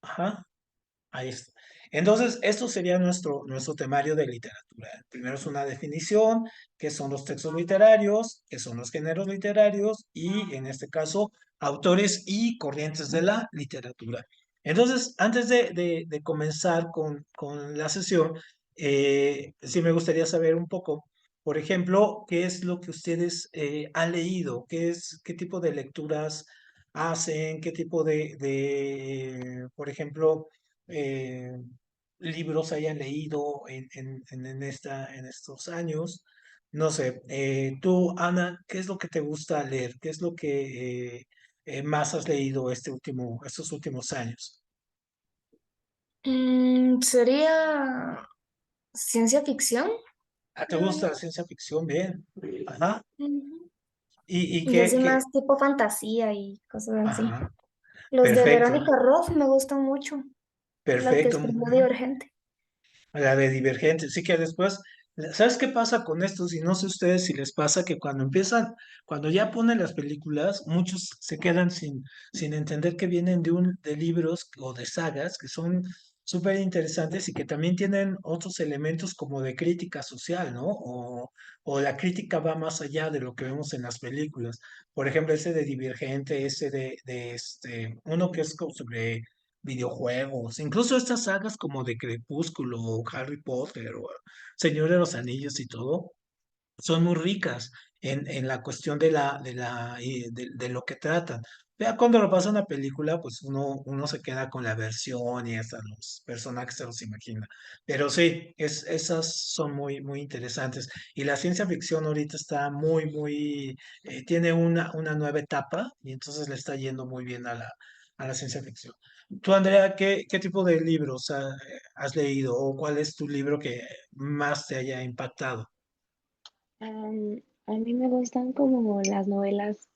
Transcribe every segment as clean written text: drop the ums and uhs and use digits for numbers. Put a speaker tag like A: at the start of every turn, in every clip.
A: Ajá. Ahí está. Entonces, esto sería nuestro temario de literatura. Primero es una definición, qué son los textos literarios, qué son los géneros literarios y, en este caso, autores y corrientes de la literatura. Entonces, antes de comenzar con la sesión, sí me gustaría saber un poco, por ejemplo, qué es lo que ustedes han leído, qué tipo de lecturas hacen, qué tipo por ejemplo, eh, libros hayan leído en estos años. No sé, tú, Ana, ¿qué es lo que te gusta leer? ¿Qué es lo que más has leído estos últimos años?
B: Sería ciencia ficción,
A: Ah, ¿te
B: creo
A: gusta
B: yo.
A: la ciencia ficción? Bien. Ajá.
B: Ujú.
A: ¿Y
B: Y así
A: qué?
B: más tipo fantasía y cosas así.
A: Ajá.
B: Los de
A: Perfecto,
B: Verónica Roth me gustan mucho, la que
A: perfecto.
B: escribió Divergente.
A: La de Divergente. Sí que después, ¿sabes qué pasa con estos? Y no sé ustedes si les pasa que cuando empiezan, cuando ya ponen las películas, muchos se quedan sin entender que vienen de libros o de sagas que son súper interesantes y que también tienen otros elementos como de crítica social, ¿no? O la crítica va más allá de lo que vemos en las películas. Por ejemplo, ese de Divergente, ese uno que es como sobre videojuegos, incluso estas sagas como de Crepúsculo, o Harry Potter, o Señor de los Anillos y todo, son muy ricas en la cuestión de lo que tratan. Ya cuando lo pasa una película, pues uno se queda con la versión y hasta los personajes se los imagina. Pero sí, esas son muy interesantes. Y la ciencia ficción ahorita está tiene una nueva etapa y entonces le está yendo muy bien a la ciencia ficción. Tú, Andrea, ¿qué tipo de libros has leído o cuál es tu libro que más te haya impactado?
B: A mí me gustan como las novelas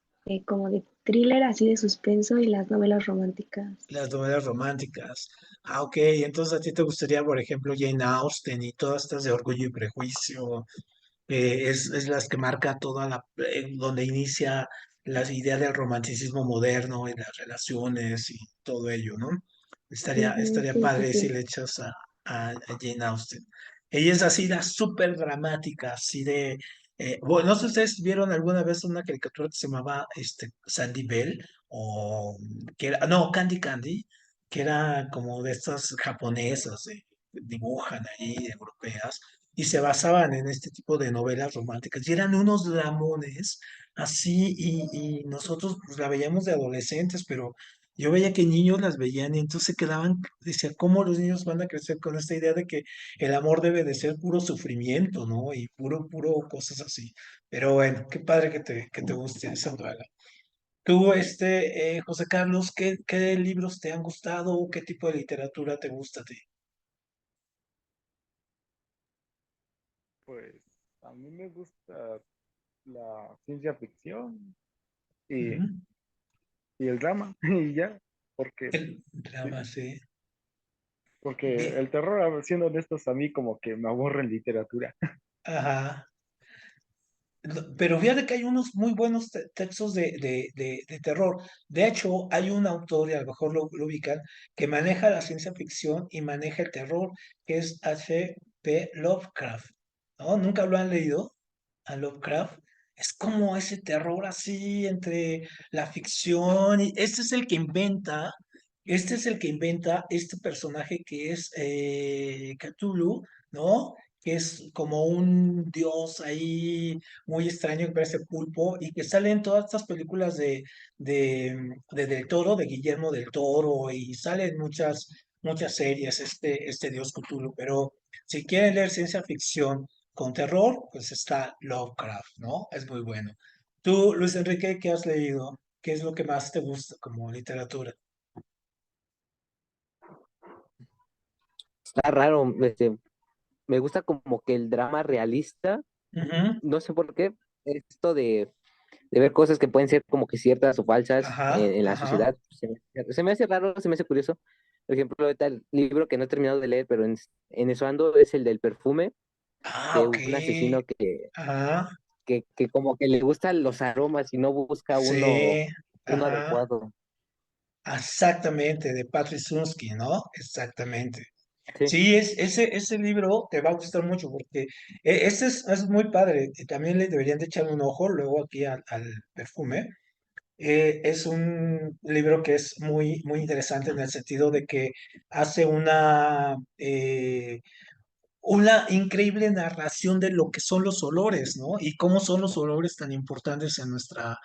B: como de thriller, así de suspenso y las novelas románticas.
A: Las novelas románticas. Ah, ok. Entonces a ti te gustaría, por ejemplo, Jane Austen y todas estas de Orgullo y Prejuicio, es las que marca donde inicia la idea del romanticismo moderno y las relaciones y todo ello, ¿no?
B: Ujú,
A: Estaría
B: sí, sí,
A: padre si
B: sí.
A: le echas a Jane Austen. Ella es así, la súper dramática, así de... bueno, no sé si ustedes vieron alguna vez una caricatura que se llamaba Sandy Bell, o no, Candy Candy, que era como de estas japonesas, dibujan ahí, europeas, y se basaban en este tipo de novelas románticas, y eran unos dramones así, y nosotros pues la veíamos de adolescentes, pero yo veía que niños las veían y entonces se quedaban, decía, ¿cómo los niños van a crecer con esta idea de que el amor debe de ser puro sufrimiento, ¿no? Y puro cosas así. Pero bueno, qué padre que te guste esa novela. Tú, José Carlos, ¿qué libros te han gustado? ¿Qué tipo de literatura te gusta a ti?
C: Pues a mí me gusta la ciencia ficción y,
A: Ujú.
C: y el drama y ya, porque,
A: El
C: sí,
A: drama, sí.
C: porque
A: Bien.
C: el terror, siendo honestos, a mí como que me aburre en literatura.
A: Ajá. Pero fíjate que hay unos muy buenos textos de terror. De hecho, hay un autor, y a lo mejor lo ubican, que maneja la ciencia ficción y maneja el terror, que es H.P. Lovecraft. ¿No? ¿Nunca lo han leído a Lovecraft? Es como ese terror así entre la ficción y este es el que inventa este personaje que es Cthulhu, ¿no? Que es como un dios ahí muy extraño que parece pulpo y que sale en todas estas películas de Del Toro, de Guillermo del Toro, y sale en muchas series este dios Cthulhu. Pero si quieren leer ciencia ficción con terror, pues está Lovecraft, ¿no? Es muy bueno. Tú, Luis Enrique, ¿qué has leído? ¿Qué es lo que más te gusta como literatura?
D: Está raro, me gusta como que el drama realista,
A: Ujú.
D: no sé por qué, esto de ver cosas que pueden ser como que ciertas o falsas
A: Ajá,
D: en la
A: ajá.
D: sociedad, se me hace raro, se me hace curioso. Por ejemplo, ahorita el libro que no he terminado de leer, pero en eso ando, es el del perfume,
A: Ah,
D: de
A: ok.
D: un asesino
A: Ajá.
D: que como que le gustan los aromas y no busca
A: Sí,
D: uno
A: ajá.
D: adecuado.
A: Exactamente, de Patrick Sunsky, ¿no? Exactamente.
D: Sí.
A: Sí, ese libro te va a gustar mucho porque este es muy padre. También le deberían de echar un ojo luego aquí al perfume. Es un libro que es muy, muy interesante en el sentido de que hace una increíble narración de lo que son los olores, ¿no? Y cómo son los olores tan importantes en nuestra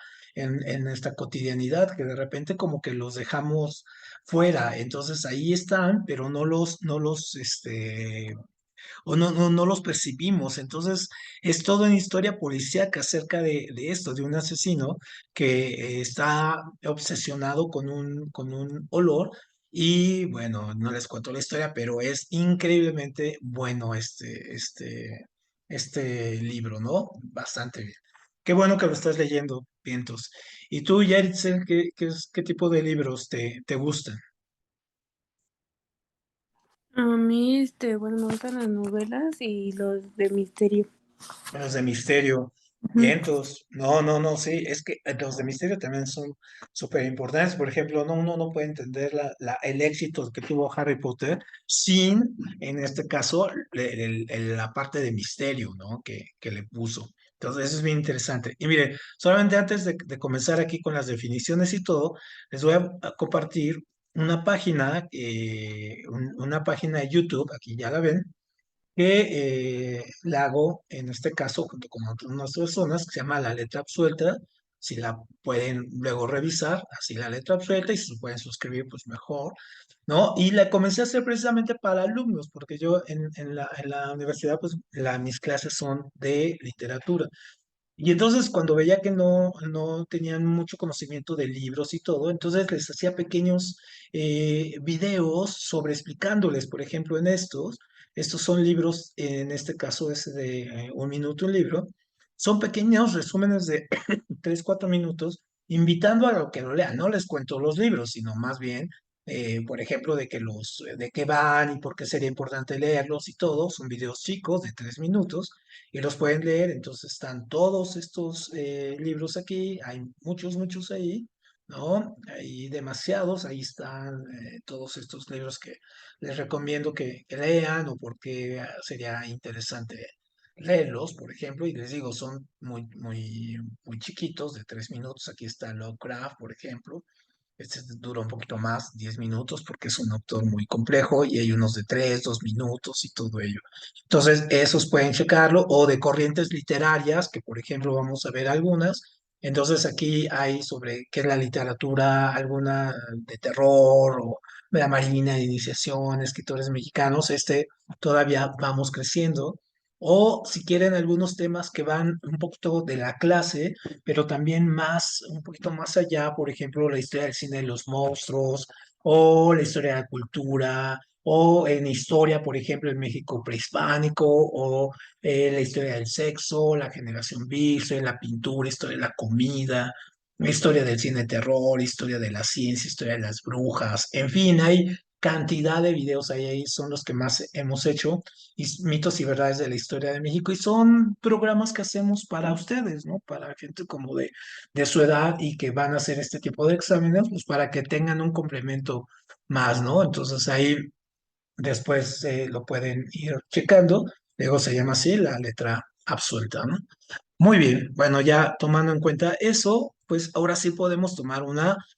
A: cotidianidad, que de repente como que los dejamos fuera. Entonces ahí están, pero no los percibimos. Entonces, es toda una historia policíaca acerca de esto, de un asesino que está obsesionado con un olor. Y bueno, no les cuento la historia, pero es increíblemente bueno este libro, ¿no? Bastante bien. Qué bueno que lo estás leyendo, Vientos. ¿Y tú, Yaritzel, qué tipo de libros te gustan?
E: A mí, bueno, me gustan las novelas y los de misterio.
A: Los de misterio.
E: Ujú.
A: Vientos. No, no, no, sí, es que los de misterio también son súper importantes. Por ejemplo, uno no puede entender el éxito que tuvo Harry Potter sin, en este caso, la parte de misterio, ¿no? Que le puso. Entonces, eso es bien interesante. Y mire, solamente antes de comenzar aquí con las definiciones y todo, les voy a compartir una página de YouTube, aquí ya la ven, que la hago en este caso junto con otras personas que se llama La Letra Absuelta. Si la pueden luego revisar, así La Letra Absuelta, y si se pueden suscribir, pues mejor, ¿no? Y la comencé a hacer precisamente para alumnos, porque yo en la universidad, pues mis clases son de literatura. Y entonces cuando veía que no tenían mucho conocimiento de libros y todo, entonces les hacía pequeños videos sobre explicándoles, por ejemplo, estos son libros, en este caso es de 1 minuto un libro, son pequeños resúmenes de 3, 4 minutos, invitando a lo que lo lean. No les cuento los libros, sino más bien, por ejemplo, de qué van y por qué sería importante leerlos y todo. Son videos chicos de 3 minutos y los pueden leer. Entonces están todos estos libros aquí, hay muchos, muchos ahí, ¿no? Hay demasiados, ahí están todos estos libros que les recomiendo que lean o porque sería interesante leerlos, por ejemplo, y les digo, son muy, muy, muy chiquitos, de 3 minutos. Aquí está Lovecraft, por ejemplo. Este dura un poquito más, 10 minutos, porque es un autor muy complejo y hay unos de 3, 2 minutos y todo ello. Entonces, esos pueden checarlo, o de corrientes literarias, que por ejemplo vamos a ver algunas. Entonces, aquí hay sobre qué es la literatura, alguna de terror o de la Marina de Iniciación, escritores mexicanos. Todavía vamos creciendo. O si quieren algunos temas que van un poquito de la clase, pero también un poquito más allá, por ejemplo, la historia del cine de los monstruos, o la historia de la cultura, o en historia, por ejemplo, en México prehispánico, o la historia del sexo, la generación beat, historia de la pintura, historia de la comida, la historia del cine de terror, historia de la ciencia, historia de las brujas, en fin, hay cantidad de videos ahí son los que más hemos hecho, y mitos y verdades de la historia de México, y son programas que hacemos para ustedes, ¿no? Para gente como de su edad y que van a hacer este tipo de exámenes, pues para que tengan un complemento más, ¿no? Entonces ahí después lo pueden ir checando, luego se llama así la letra absuelta, ¿no? Muy bien, bueno, ya tomando en cuenta eso, pues ahora sí podemos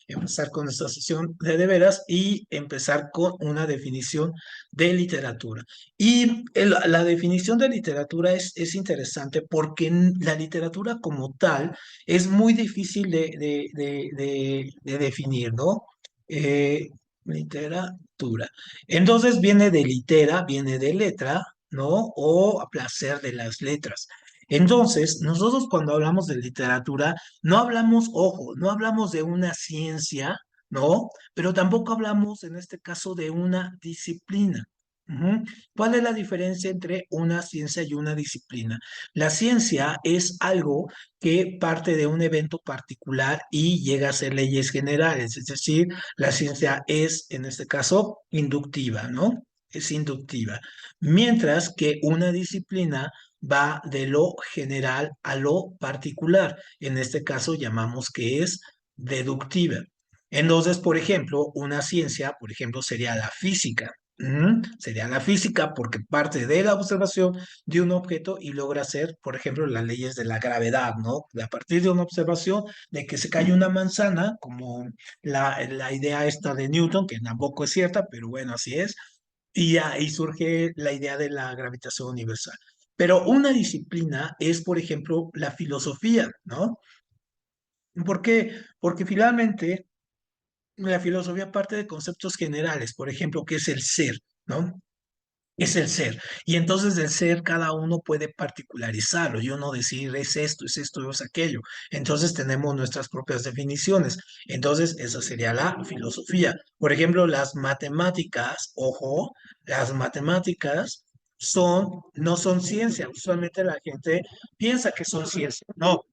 A: empezar con esta sesión de veras y empezar con una definición de literatura. Y la definición de literatura es interesante porque la literatura como tal es muy difícil de definir, ¿no? Eh, Literatura. Entonces viene de letra, ¿no? O a placer de las letras. Entonces, nosotros cuando hablamos de literatura, no hablamos, ojo, no hablamos de una ciencia, ¿no? Pero tampoco hablamos, en este caso, de una disciplina. Ujú. ¿Cuál es la diferencia entre una ciencia y una disciplina? La ciencia es algo que parte de un evento particular y llega a ser leyes generales, es decir, la ciencia es, en este caso, inductiva, ¿no? Es inductiva. Mientras que una disciplina va de lo general a lo particular. En este caso llamamos que es deductiva. Entonces, por ejemplo, una ciencia, por ejemplo, sería la física. Sería la física porque parte de la observación de un objeto y logra hacer, por ejemplo, las leyes de la gravedad, ¿no? A partir de una observación de que se cae una manzana, como la idea esta de Newton, que tampoco es cierta, pero bueno, así es, y ahí surge la idea de la gravitación universal. Pero una disciplina es, por ejemplo, la filosofía, ¿no? ¿Por qué? Porque finalmente la filosofía parte de conceptos generales, por ejemplo, ¿qué es el ser? ¿No? Es el ser. Y entonces del ser cada uno puede particularizarlo. Yo no decir es esto, es aquello. Entonces tenemos nuestras propias definiciones. Entonces esa sería la filosofía. Por ejemplo, las matemáticas, ojo, las matemáticas no son ciencia. Usualmente la gente piensa que son ciencia. No,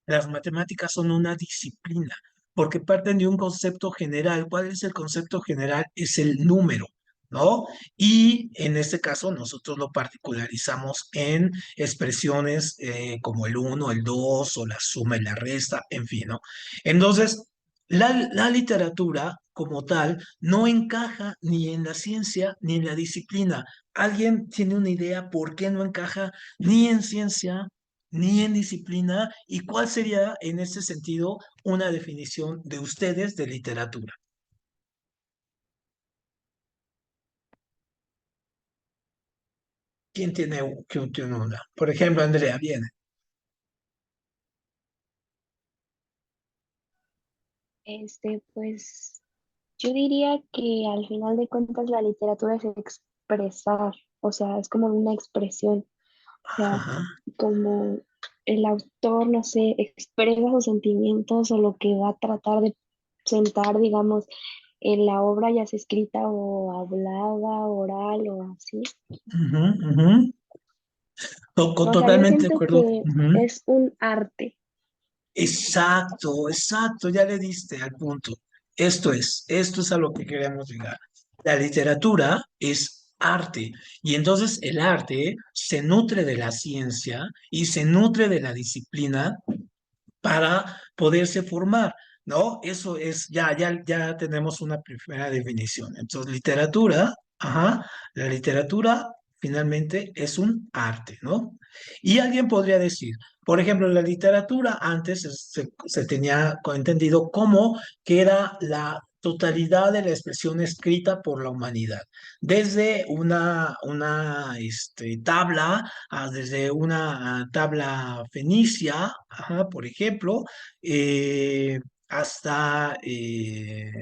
A: las matemáticas son una disciplina porque parten de un concepto general. ¿Cuál es el concepto general? Es el número, ¿no? Y en este caso nosotros lo particularizamos en expresiones como el uno, el 2 o la suma y la resta, en fin, ¿no? Entonces, la literatura como tal no encaja ni en la ciencia ni en la disciplina. ¿Alguien tiene una idea por qué no encaja ni en ciencia ni en disciplina? ¿Y cuál sería en ese sentido una definición de ustedes de literatura? ¿Quién tiene una? Por ejemplo, Andrea, viene.
B: Pues yo diría que al final de cuentas la literatura es expresar, o sea, es como una expresión, o sea,
A: Ajá.
B: como el autor, no sé, expresa sus sentimientos o lo que va a tratar de sentar, digamos, en la obra, ya sea escrita o hablada, oral o así.
A: Ujú, ujú.
B: O sea, yo
A: Totalmente de
B: siento
A: acuerdo.
B: que
A: Ujú.
B: es un arte.
A: Exacto, exacto, ya le diste al punto. Esto es a lo que queremos llegar. La literatura es arte y entonces el arte se nutre de la ciencia y se nutre de la disciplina para poderse formar, ¿no? Eso es, ya tenemos una primera definición. Entonces, literatura, ajá, la literatura finalmente es un arte, ¿no? Y alguien podría decir, por ejemplo, la literatura antes se tenía entendido como que era la totalidad de la expresión escrita por la humanidad, desde una tabla desde una tabla fenicia, ajá, por ejemplo, eh, hasta, ¿qué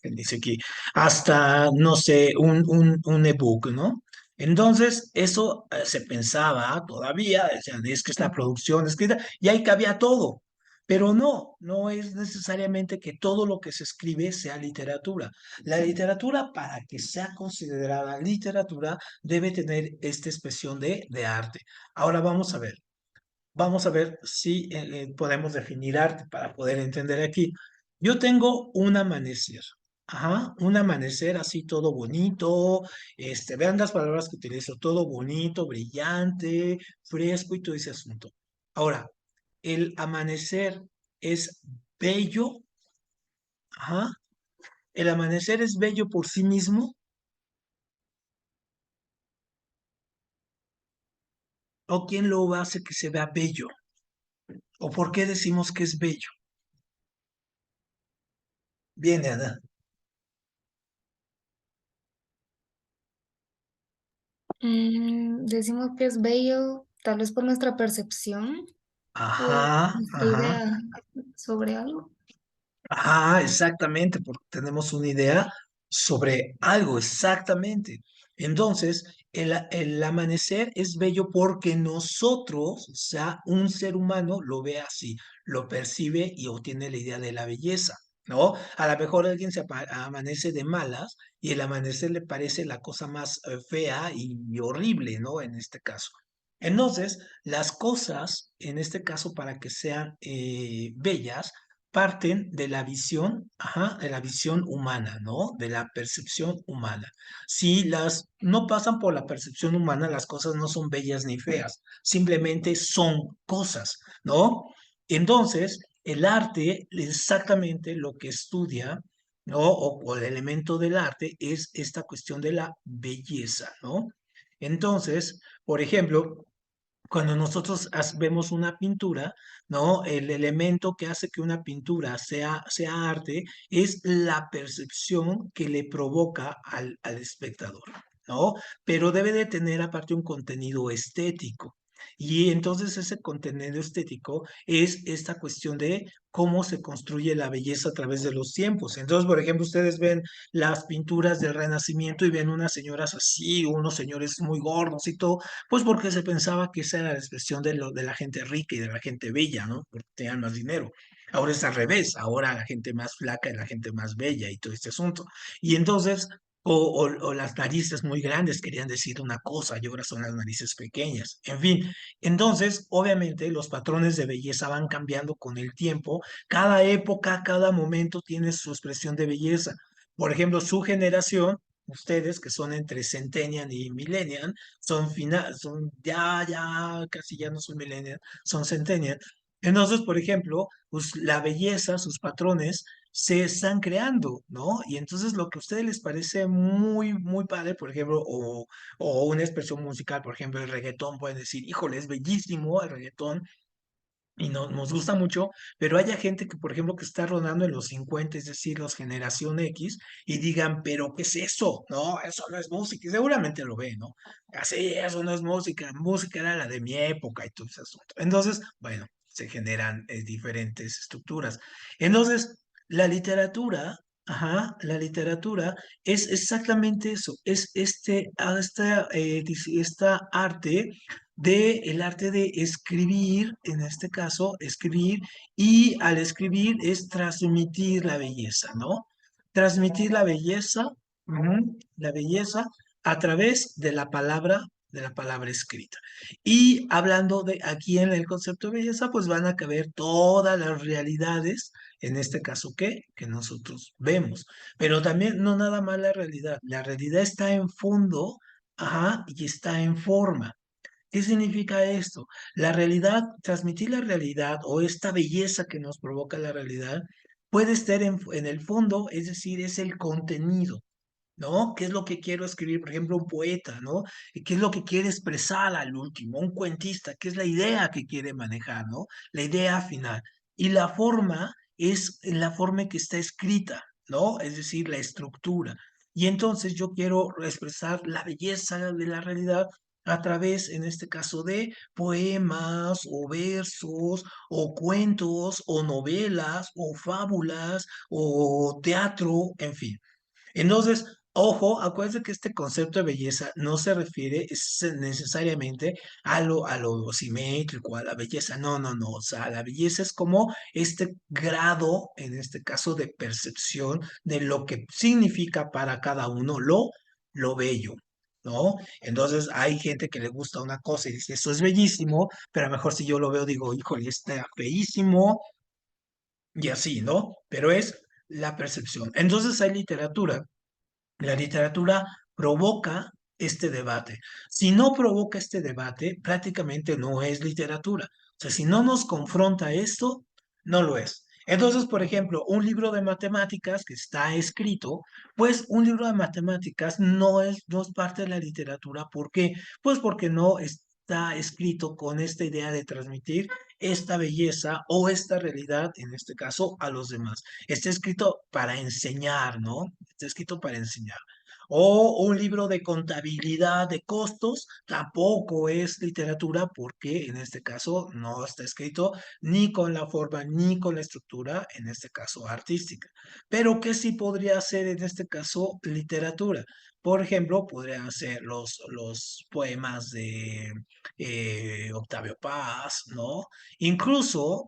A: dice aquí? Hasta, no sé, un ebook, ¿no? Entonces, eso se pensaba todavía, decían, es que esta producción escrita, y ahí cabía todo. Pero no es necesariamente que todo lo que se escribe sea literatura. La literatura, para que sea considerada literatura, debe tener esta expresión de arte. Ahora vamos a ver si podemos definir arte para poder entender aquí. Yo tengo un amanecer, ajá, un amanecer así todo bonito, vean las palabras que utilizo, todo bonito, brillante, fresco y todo ese asunto. Ahora, el amanecer es bello, ajá, el amanecer es bello por sí mismo, o quién lo hace que se vea bello. ¿O por qué decimos que es bello? Viene, Ana.
F: Decimos que es bello, tal vez por nuestra percepción o
A: Ajá,
F: nuestra
A: ajá,
F: idea sobre algo.
A: ajá, exactamente, porque tenemos una idea sobre algo, exactamente. Entonces, el amanecer es bello porque nosotros, o sea, un ser humano lo ve así, lo percibe y obtiene la idea de la belleza, ¿no? A lo mejor alguien amanece de malas y el amanecer le parece la cosa más fea y horrible, ¿no? En este caso. Entonces, las cosas, en este caso, para que sean bellas, parten de la visión, ajá, de la visión humana, ¿no? De la percepción humana. Si las no pasan por la percepción humana, las cosas no son bellas ni feas, simplemente son cosas, ¿no? Entonces, el arte, exactamente lo que estudia, ¿no? O el elemento del arte es esta cuestión de la belleza, ¿no? Entonces, por ejemplo, cuando nosotros vemos una pintura, ¿no? El elemento que hace que una pintura sea arte es la percepción que le provoca al espectador, ¿no? Pero debe de tener aparte un contenido estético. Y entonces ese contenido estético es esta cuestión de cómo se construye la belleza a través de los tiempos. Entonces, por ejemplo, ustedes ven las pinturas del Renacimiento y ven unas señoras así, unos señores muy gordos y todo, pues porque se pensaba que esa era la expresión de la gente rica y de la gente bella, ¿no? Porque tenían más dinero. Ahora es al revés, ahora la gente más flaca es la gente más bella y todo este asunto. Y entonces, o las narices muy grandes querían decir una cosa y ahora son las narices pequeñas. En fin, entonces, obviamente, los patrones de belleza van cambiando con el tiempo. Cada época, cada momento tiene su expresión de belleza. Por ejemplo, su generación, ustedes que son entre Centennial y Millennial, son ya, casi ya no son millennial, son centennial. Entonces, por ejemplo, pues la belleza, sus patrones se están creando, ¿no? Y entonces lo que a ustedes les parece muy, muy padre, por ejemplo, o una expresión musical, por ejemplo, el reggaetón, pueden decir, híjole, es bellísimo el reggaetón, y nos gusta mucho, pero haya gente que, por ejemplo, que está rodando en los 50, es decir, los generación X, y digan, pero ¿qué es eso? No, eso no es música, y seguramente lo ve, ¿no? Así, eso no es música, música era la de mi época y todo ese asunto. Entonces, bueno, se generan diferentes estructuras. Entonces, la literatura, ajá, la literatura es exactamente eso, es esta arte de el arte de escribir, en este caso, escribir, y al escribir es transmitir la belleza, ¿no? Transmitir la belleza a través de la palabra escrita. Y hablando de aquí en el concepto de belleza, pues van a caber todas las realidades, en este caso, que nosotros vemos. Pero también no nada más la realidad está en fondo, ajá, y está en forma. ¿Qué significa esto? La realidad, transmitir la realidad o esta belleza que nos provoca la realidad puede estar en el fondo, es decir, es el contenido, ¿no? ¿Qué es lo que quiero escribir? Por ejemplo, un poeta, ¿no? ¿Qué es lo que quiere expresar al último? Un cuentista, ¿qué es la idea que quiere manejar, ¿no? La idea final. Y la forma es la forma en que está escrita, ¿no? Es decir, la estructura. Y entonces yo quiero expresar la belleza de la realidad a través, en este caso, de poemas o versos o cuentos o novelas o fábulas o teatro, en fin. Entonces, ojo, acuérdense que este concepto de belleza no se refiere necesariamente a lo simétrico, a la belleza. No, no, no. O sea, la belleza es como este grado, en este caso, de percepción de lo que significa para cada uno lo bello. ¿No? Entonces hay gente que le gusta una cosa y dice, eso es bellísimo, pero a lo mejor si yo lo veo digo, híjole, está feísimo y así, ¿no? Pero es la percepción. Entonces hay literatura, la literatura provoca este debate. Si no provoca este debate, prácticamente no es literatura. O sea, si no nos confronta esto, no lo es. Entonces, por ejemplo, un libro de matemáticas que está escrito, pues un libro de matemáticas no es parte de la literatura. ¿Por qué? Pues porque no está escrito con esta idea de transmitir esta belleza o esta realidad, en este caso, a los demás. Está escrito para enseñar, ¿no? Está escrito para enseñar. O un libro de contabilidad de costos tampoco es literatura porque en este caso no está escrito ni con la forma ni con la estructura, en este caso artística. Pero ¿qué sí podría ser en este caso literatura? Por ejemplo, podrían ser los poemas de Octavio Paz, ¿no? Incluso,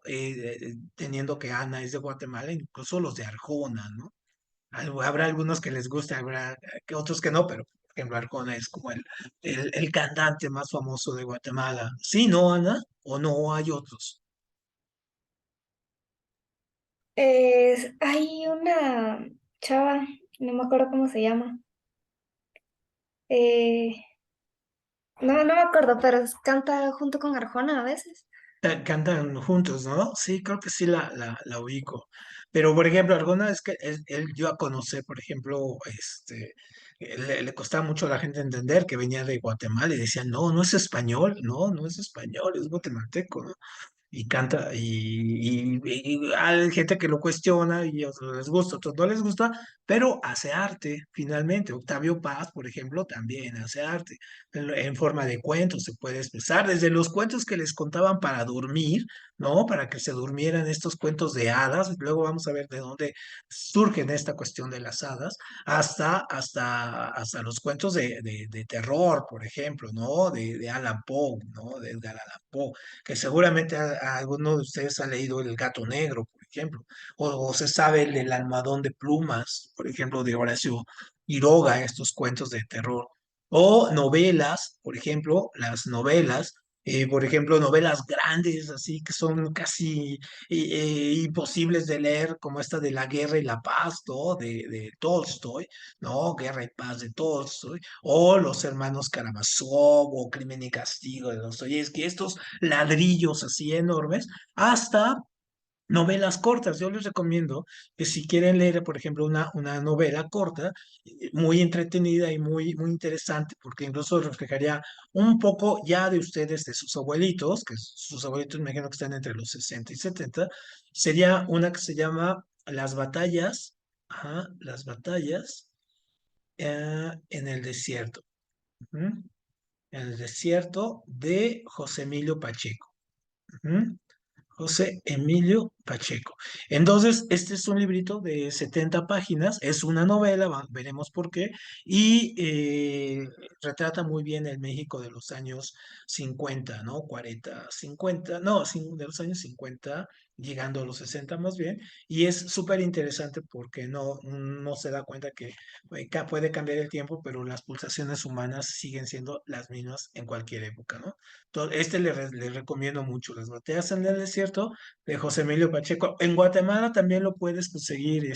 A: teniendo que Ana es de Guatemala, incluso los de Arjona, ¿no? Habrá algunos que les guste, habrá que otros que no, pero por ejemplo Arjona es como el cantante más famoso de Guatemala. ¿Sí, no, Ana? ¿O no hay otros?
F: Hay una chava, no me acuerdo cómo se llama. Eh, no me acuerdo, pero canta junto con Arjona a veces.
A: cantan juntos, ¿no? Sí, creo que sí la ubico. Pero, por ejemplo, alguna vez que él dio a conocer, por ejemplo, le costaba mucho a la gente entender que venía de Guatemala y decían, no, no es español, no, no es español, es guatemalteco, ¿no? Y canta, y hay gente que lo cuestiona y a otros les gusta, a otros no les gusta, pero hace arte, finalmente. Octavio Paz, por ejemplo, también hace arte, en forma de cuentos, se puede expresar, desde los cuentos que les contaban para dormir, ¿no? Para que se durmieran estos cuentos de hadas, luego vamos a ver de dónde surgen esta cuestión de las hadas, hasta los cuentos de terror, por ejemplo, ¿no? De Allan Poe, ¿no? De Edgar Allan Poe que seguramente alguno de ustedes ha leído El gato negro, por ejemplo, o se sabe el del almohadón de plumas, por ejemplo, de Horacio Quiroga, estos cuentos de terror, o novelas, por ejemplo, las novelas. Por ejemplo, novelas grandes, así que son casi imposibles de leer, como esta de La Guerra y la Paz, ¿no? De Tolstoy, ¿no? Guerra y Paz de Tolstoy, o Los Hermanos Karamazov, o Crimen y Castigo de Dostoyevsky, estos ladrillos así enormes, hasta novelas cortas. Yo les recomiendo que si quieren leer, por ejemplo, una novela corta, muy entretenida y muy interesante, porque incluso reflejaría un poco ya de ustedes, de sus abuelitos, que sus abuelitos me imagino que están entre los 60 y 70, sería una que se llama Las batallas, ajá, las batallas en el desierto. Ujú. En el desierto de José Emilio Pacheco. Ujú. José Emilio Pacheco. Entonces, este es un librito de 70 páginas, es una novela, veremos por qué, y retrata muy bien el México de los años 50, ¿no? 40, 50, no, de los años 50, llegando a los 60 más bien, y es súper interesante porque no se da cuenta que puede cambiar el tiempo, pero las pulsaciones humanas siguen siendo las mismas en cualquier época, ¿no? Le recomiendo mucho, Las batallas en el desierto de José Emilio Pacheco. En Guatemala también lo puedes conseguir,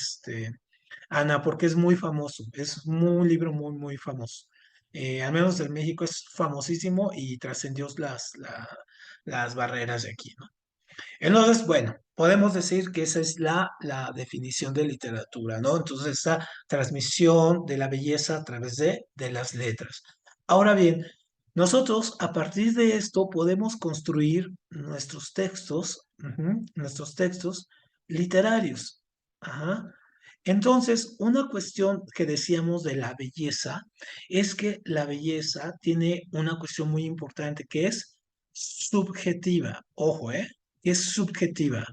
A: Ana, porque es muy famoso, es un libro muy famoso. Al menos en México es famosísimo y trascendió las barreras de aquí, ¿no? Entonces, bueno, podemos decir que esa es la definición de literatura, ¿no? Entonces, esta transmisión de la belleza a través de las letras. Ahora bien, nosotros a partir de esto podemos construir nuestros textos literarios. Ajá. Entonces, una cuestión que decíamos de la belleza es que la belleza tiene una cuestión muy importante que es subjetiva. Ojo, ¿eh? Es subjetiva.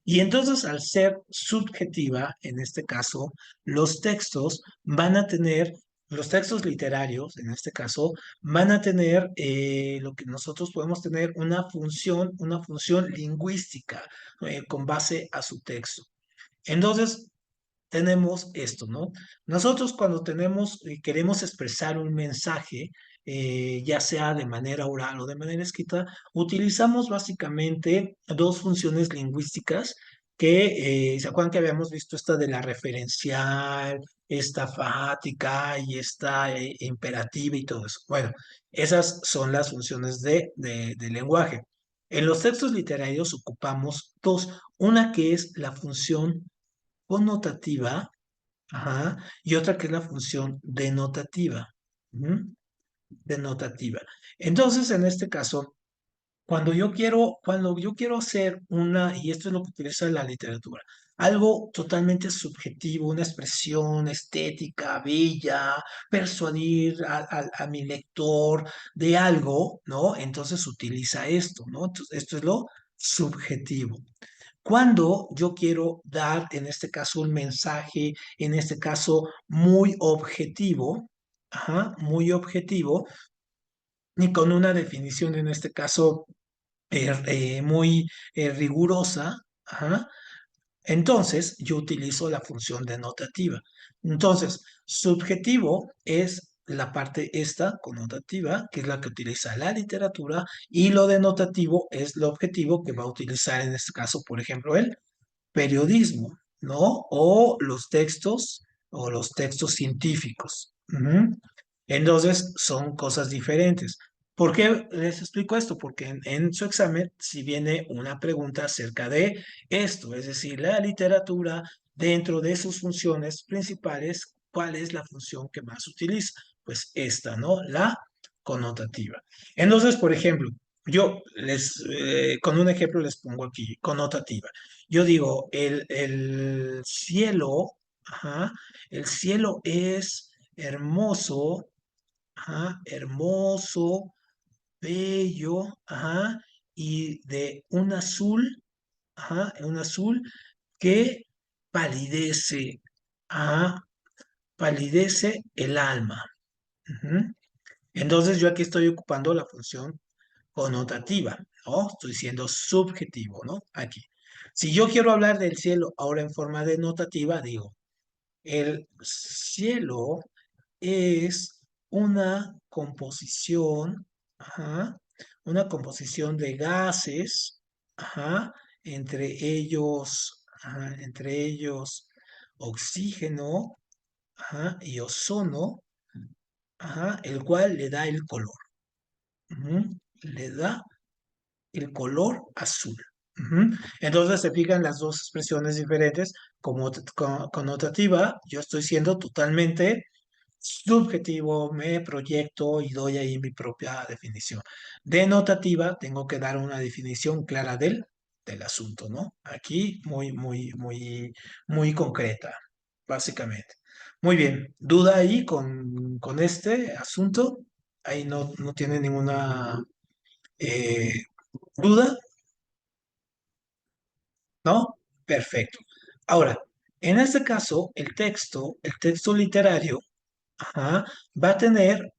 A: Y entonces, al ser subjetiva, en este caso, los textos van a tener, los textos literarios, en este caso, van a tener lo que nosotros podemos tener una función lingüística con base a su texto. Entonces, tenemos esto, ¿no? Nosotros cuando queremos expresar un mensaje, ya sea de manera oral o de manera escrita, utilizamos básicamente dos funciones lingüísticas que, ¿se acuerdan que habíamos visto esta de la referencial, esta fática y esta imperativa y todo eso? Bueno, esas son las funciones de lenguaje. En los textos literarios ocupamos dos, una que es la función connotativa, ajá, y otra que es la función denotativa. Ujú, denotativa. Entonces, en este caso, cuando yo quiero hacer y esto es lo que utiliza la literatura, algo totalmente subjetivo, una expresión estética, bella, persuadir a mi lector de algo, ¿no? Entonces utiliza esto, ¿no? Entonces, esto es lo subjetivo. Cuando yo quiero dar, en este caso, un mensaje, en este caso, muy objetivo, ajá, muy objetivo, y con una definición, en este caso, muy rigurosa, ajá, entonces yo utilizo la función denotativa. Entonces, subjetivo es la parte esta connotativa, que es la que utiliza la literatura, y lo denotativo es lo objetivo que va a utilizar en este caso, por ejemplo, el periodismo, ¿no? O los textos científicos. Ujú. Entonces, son cosas diferentes. ¿Por qué les explico esto? Porque en su examen si viene una pregunta acerca de esto, es decir, la literatura dentro de sus funciones principales, ¿cuál es la función que más utiliza? Pues esta, ¿no? La connotativa. Entonces, por ejemplo, con un ejemplo les pongo aquí, connotativa. Yo digo, el cielo, ajá, el cielo es hermoso, ajá, hermoso, bello, ajá, y de un azul que palidece, ajá, palidece el alma. Ujú. Entonces yo aquí estoy ocupando la función connotativa, ¿no? Estoy siendo subjetivo, ¿no? Aquí. Si yo quiero hablar del cielo ahora en forma denotativa, digo, el cielo es una composición, ajá, una composición de gases, ajá, entre ellos oxígeno, ajá, y ozono, ajá, el cual le da el color. Ujú, le da el color azul. Ujú. Entonces se fijan las dos expresiones diferentes. Como connotativa, yo estoy siendo totalmente subjetivo, me proyecto y doy ahí mi propia definición. Denotativa, tengo que dar una definición clara del asunto, ¿no? Aquí muy, muy, muy, muy concreta, básicamente. Muy bien, ¿duda ahí con este asunto? Ahí no tiene ninguna eh, duda, ¿no? Perfecto. Ahora, en este caso, el texto literario, ajá, va a tener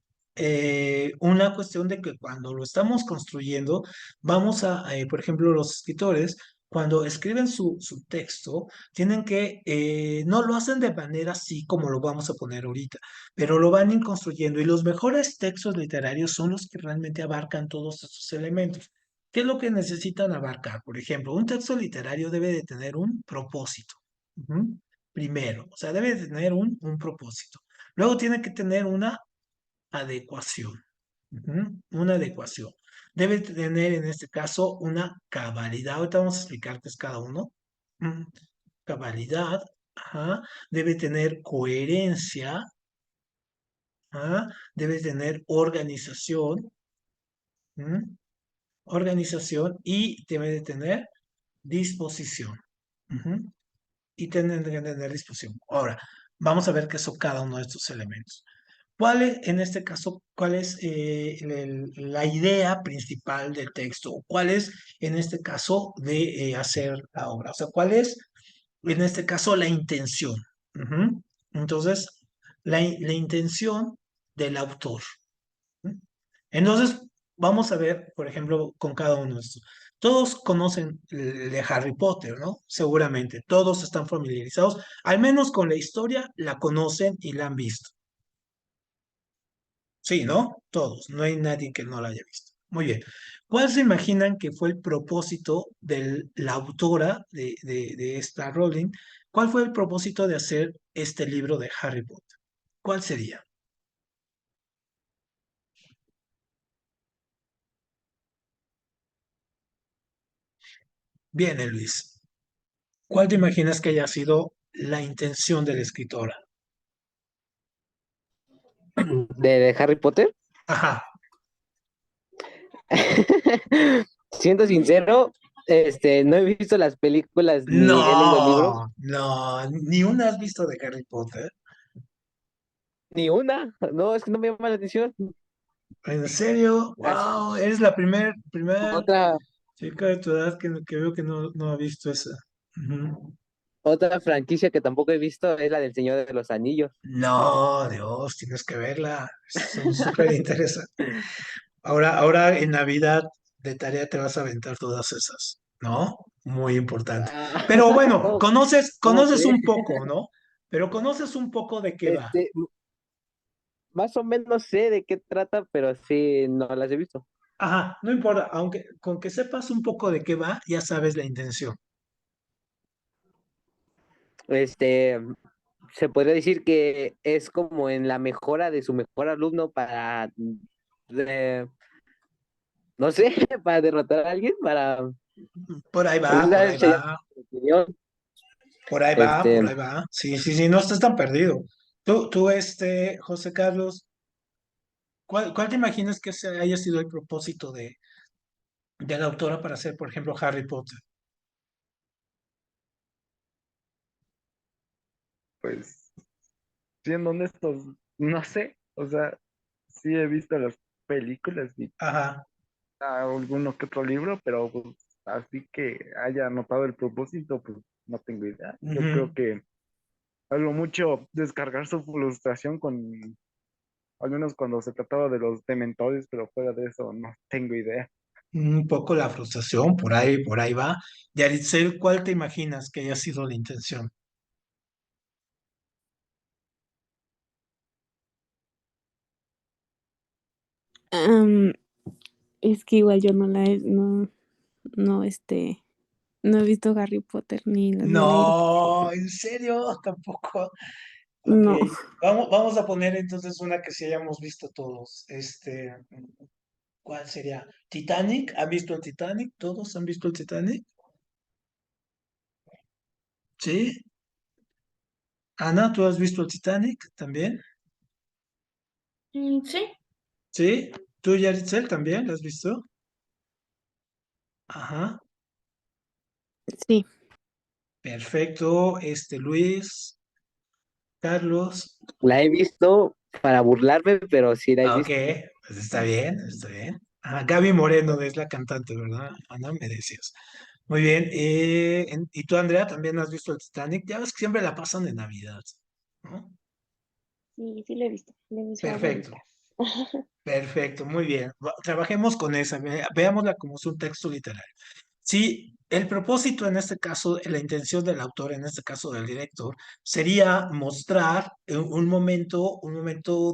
A: una cuestión de que cuando lo estamos construyendo, por ejemplo, los escritores, cuando escriben su texto, tienen que, no lo hacen de manera así como lo vamos a poner ahorita, pero lo van a ir construyendo y los mejores textos literarios son los que realmente abarcan todos estos elementos. ¿Qué es lo que necesitan abarcar? Por ejemplo, un texto literario debe de tener un propósito. Ujú. Primero, o sea, debe de tener un propósito. Luego tiene que tener una adecuación. Ujú, una adecuación. Debe tener en este caso una cabalidad. Ahorita vamos a explicar qué es cada uno. Mm, Cabalidad. Ajá. Debe tener coherencia. Ajá. Debe tener organización. Organización y debe de tener disposición. Ujú. Y tener que tener disposición. Ahora, vamos a ver qué son cada uno de estos elementos. En este caso, cuál es la idea principal del texto? ¿O cuál es, en este caso, de hacer la obra? O sea, ¿cuál es, en este caso, la intención? Ujú. Entonces, la intención del autor. ¿Mm? Entonces, vamos a ver, por ejemplo, con cada uno de estos. Todos conocen el de Harry Potter, ¿no? Seguramente, todos están familiarizados, al menos con la historia, la conocen y la han visto. Sí, ¿no? Todos, no hay nadie que no la haya visto. Muy bien. ¿Cuál se imaginan que fue el propósito de la autora de esta Rowling? ¿Cuál fue el propósito de hacer este libro de Harry Potter? ¿Cuál sería? Bien, Luis. ¿Cuál te imaginas que haya sido la intención de la escritora?
D: De Harry Potter.
A: Ajá.
D: Siendo sincero, no he visto las películas ni he leído libros,
A: No, ni una has visto de Harry Potter.
D: ni una. No, es que no me llama la atención.
A: ¿En serio?
D: As-
A: Wow, eres la primer
D: Otra,
A: chica de tu edad que veo que no ha visto esa. Ujú.
D: otra franquicia que tampoco he visto es la del Señor de los Anillos.
A: No, Dios, tienes que verla. Son súper interesantes. Ahora en Navidad de tarea te vas a aventar todas esas, ¿no? Muy importante.
D: Ah,
A: Pero bueno,
D: ¿cómo, cómo
A: conoces
D: crees?
A: un poco, ¿no? Pero conoces un poco de qué va.
D: Este, Más o menos sé de qué trata, pero sí, no las he visto.
A: Ajá, no importa, aunque con que sepas un poco de qué va, ya sabes la intención.
D: Este, Se podría decir que es como en la mejora de su mejor alumno para no sé, para derrotar a alguien, para,
A: Por ahí
D: pues
A: va, por
D: esa
A: ahí
D: sería
A: va,
D: mi opinión.
A: por ahí va,
D: Este,
A: por ahí va. Sí, sí, sí, no estás tan perdido. José Carlos, ¿cuál te imaginas que ese haya sido el propósito de la autora para hacer, por ejemplo, Harry Potter?
C: Pues, siendo honestos, no sé. O sea, sí he visto las películas y
A: Ajá.
C: alguno que otro libro, pero pues, así que haya notado el propósito, pues no tengo idea. Yo
A: Ujú.
C: creo que algo mucho descargar su frustración con, al menos cuando se trataba de los dementores, pero fuera de eso no tengo idea.
A: Un poco la frustración, por ahí va. Yaritzel, ¿cuál te imaginas que haya sido la intención?
E: Am, es que igual yo no, no he visto Harry Potter ni las he leído.
A: No, ¿en serio? Tampoco. Ok.
E: No,
A: Vamos a poner entonces una que sí hayamos visto todos. ¿Cuál sería? ¿Titanic? ¿Han visto el Titanic? ¿Todos han visto el Titanic? ¿Sí? Ana, ¿tú has visto el Titanic también?
F: Sí,
A: ¿Sí? ¿Tú, Yaritzel, también lo has visto? Ajá.
E: sí.
A: Perfecto. Luis, Carlos.
D: la he visto para burlarme, pero sí la he
A: Ok,
D: visto.
A: pues está bien, está bien. Ah, Gaby Moreno es la cantante, ¿verdad? Ana, me decías. Muy bien. ¿Y tú, Andrea, también has visto el Titanic? Ya ves que siempre la pasan de Navidad, ¿no?
B: Sí, sí lo he visto, de mis
A: Perfecto,
B: favoritas.
A: perfecto, muy bien. Trabajemos con esa, veámosla como es un texto literario. Sí, el propósito en este caso, la intención del autor, en este caso del director, sería mostrar un momento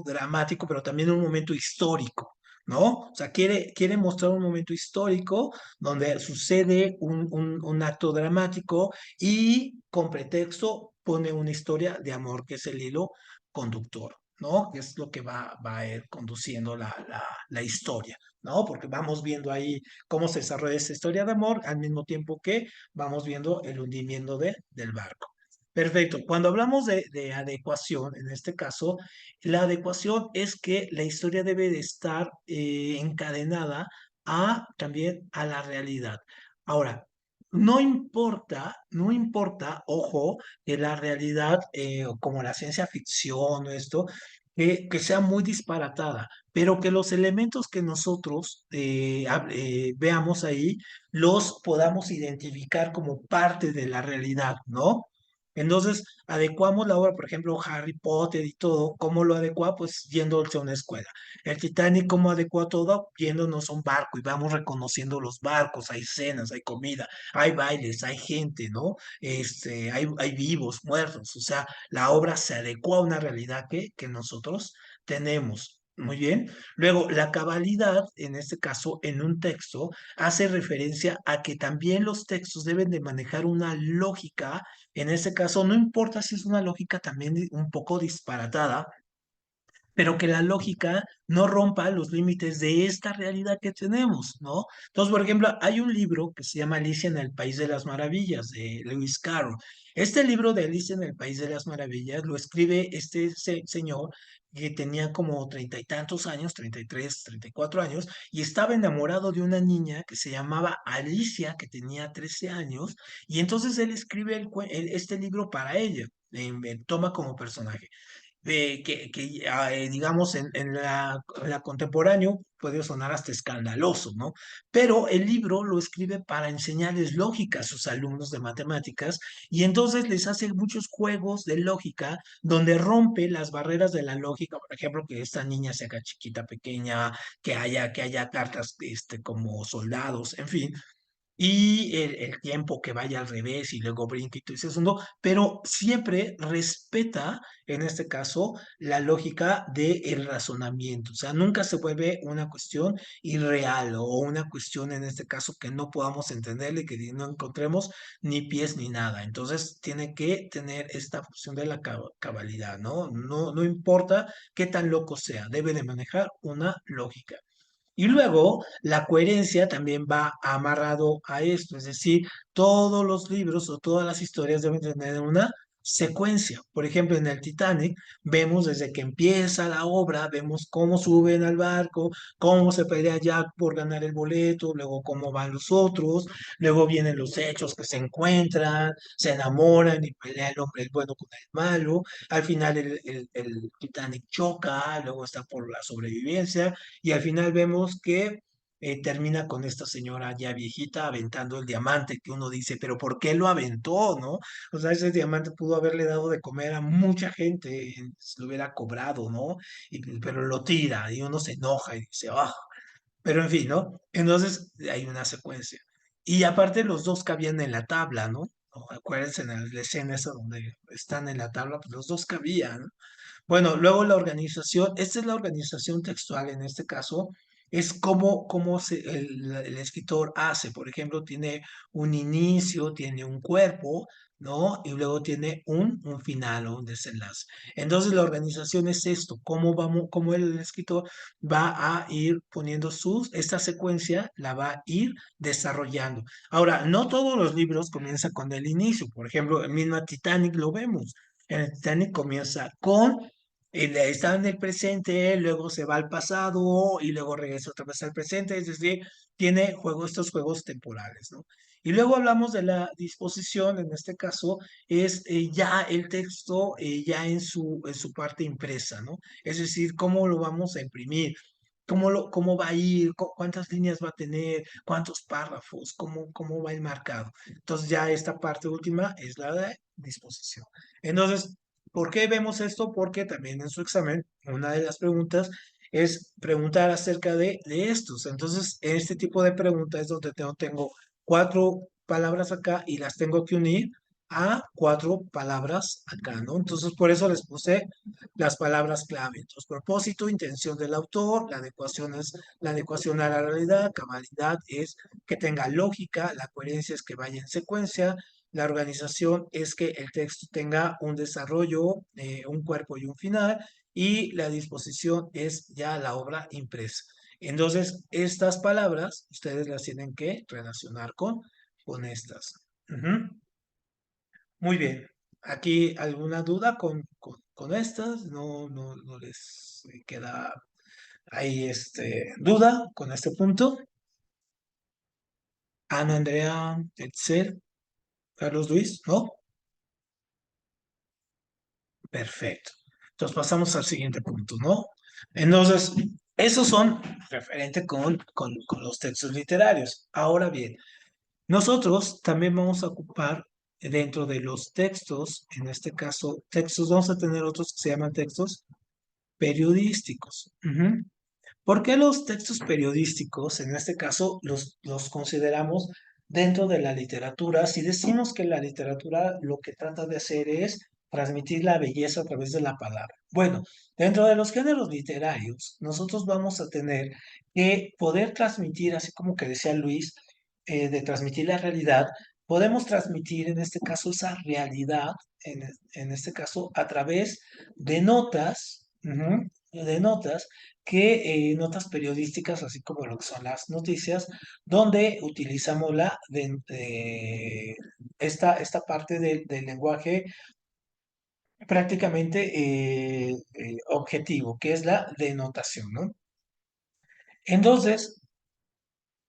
A: dramático, pero también un momento histórico, ¿no? O sea, quiere mostrar un momento histórico donde sucede un acto dramático y con pretexto pone una historia de amor, que es el hilo conductor, ¿no? Que es lo que va a ir conduciendo la historia, ¿no? Porque vamos viendo ahí cómo se desarrolla esta historia de amor al mismo tiempo que vamos viendo el hundimiento del barco. Perfecto. Cuando hablamos de adecuación, en este caso, la adecuación es que la historia debe de estar encadenada también a la realidad. Ahora, no importa, ojo, que la realidad, como la ciencia ficción o esto, que sea muy disparatada, pero que los elementos que nosotros veamos ahí los podamos identificar como parte de la realidad, ¿no? Entonces, adecuamos la obra, por ejemplo, Harry Potter y todo, ¿cómo lo adecua? Pues yéndose a una escuela. El Titanic, ¿cómo adecua todo? Yéndonos a un barco y vamos reconociendo los barcos, hay cenas, hay comida, hay bailes, hay gente, ¿no? Hay vivos, muertos, o sea, la obra se adecua a una realidad que nosotros tenemos. Muy bien. Luego, la cabalidad, en este caso, en un texto, hace referencia a que también los textos deben de manejar una lógica. En este caso, no importa si es una lógica también un poco disparatada, pero que la lógica no rompa los límites de esta realidad que tenemos, ¿no? Entonces, por ejemplo, hay un libro que se llama Alicia en el País de las Maravillas, de Lewis Carroll. Este libro de Alicia en el País de las Maravillas lo escribe este señor que tenía como treinta y tantos años, 33, 34 años, y estaba enamorado de una niña que se llamaba Alicia, que tenía 13 años, y entonces él escribe este libro para ella, toma como personaje digamos, en la contemporáneo puede sonar hasta escandaloso, ¿no? Pero el libro lo escribe para enseñarles lógica a sus alumnos de matemáticas y entonces les hace muchos juegos de lógica donde rompe las barreras de la lógica, por ejemplo, que esta niña se haga chiquita, pequeña, que haya cartas como soldados, en fin, y el tiempo que vaya al revés y luego brinque y todo ese asunto, pero siempre respeta, en este caso, la lógica del razonamiento. O sea, nunca se vuelve una cuestión irreal o una cuestión, en este caso, que no podamos entenderle y que no encontremos ni pies ni nada. Entonces, tiene que tener esta función de la cabalidad, ¿no? No importa qué tan loco sea, debe de manejar una lógica. Y luego la coherencia también va amarrado a esto, es decir, todos los libros o todas las historias deben tener una secuencia. Por ejemplo, en el Titanic vemos desde que empieza la obra, vemos cómo suben al barco, cómo se pelea Jack por ganar el boleto, luego cómo van los otros, luego vienen los hechos que se encuentran, se enamoran y pelea el hombre el bueno con el malo, al final el Titanic choca, luego está por la sobrevivencia y al final vemos que termina con esta señora ya viejita aventando el diamante, que uno dice, pero ¿por qué lo aventó, no? O sea, ese diamante pudo haberle dado de comer a mucha gente, si lo hubiera cobrado, ¿no? Pero lo tira y uno se enoja y dice, ah, pero en fin, ¿no? Entonces hay una secuencia. Y aparte los dos cabían en la tabla, ¿no? ¿No? Acuérdense en la escena esa donde están en la tabla, pues los dos cabían, ¿no? Bueno, luego la organización, esta es la organización textual en este caso, es el escritor hace, por ejemplo, tiene un inicio, tiene un cuerpo, ¿no? Y luego tiene un final o un desenlace. Entonces la organización es esto, cómo el escritor va a ir poniendo esta secuencia la va a ir desarrollando. Ahora, no todos los libros comienzan con el inicio, por ejemplo, el mismo Titanic lo vemos. El Titanic comienza con está en el presente, luego se va al pasado y luego regresa otra vez al presente, es decir, tiene estos juegos temporales, ¿no? Y luego hablamos de la disposición, en este caso es ya el texto ya en su parte impresa, ¿no? Es decir, cómo lo vamos a imprimir, cómo va a ir, cuántas líneas va a tener, cuántos párrafos, cómo va a ir marcado. Entonces ya esta parte última es la de disposición. Entonces, ¿por qué vemos esto? Porque también en su examen, una de las preguntas es preguntar acerca de estos. Entonces, en este tipo de preguntas es donde tengo 4 palabras acá y las tengo que unir a 4 palabras acá, ¿no? Entonces, por eso les puse las palabras clave. Entonces, propósito, intención del autor, la adecuación es la adecuación a la realidad, cabalidad es que tenga lógica, la coherencia es que vaya en secuencia, la organización es que el texto tenga un desarrollo, un cuerpo y un final, y la disposición es ya la obra impresa. Entonces, estas palabras ustedes las tienen que relacionar con estas. Ujú. Muy bien. ¿Aquí alguna duda con estas? No les queda ahí duda con este punto. Ana, Andrea, Etzer, Carlos Luis, ¿no? Perfecto. Entonces pasamos al siguiente punto, ¿no? Entonces, esos son referente con los textos literarios. Ahora bien, nosotros también vamos a ocupar dentro de los textos, en este caso, textos, vamos a tener otros que se llaman textos periodísticos. Ujú. ¿Por qué los textos periodísticos, en este caso, los consideramos dentro de la literatura? Si decimos que la literatura lo que trata de hacer es transmitir la belleza a través de la palabra. Bueno, dentro de los géneros literarios, nosotros vamos a tener que poder transmitir, así como que decía Luis, de transmitir la realidad, podemos transmitir en este caso esa realidad, en este caso, a través de notas, ujú, de notas notas periodísticas, así como lo que son las noticias, donde utilizamos esta parte del lenguaje prácticamente objetivo, que es la denotación, ¿no? Entonces,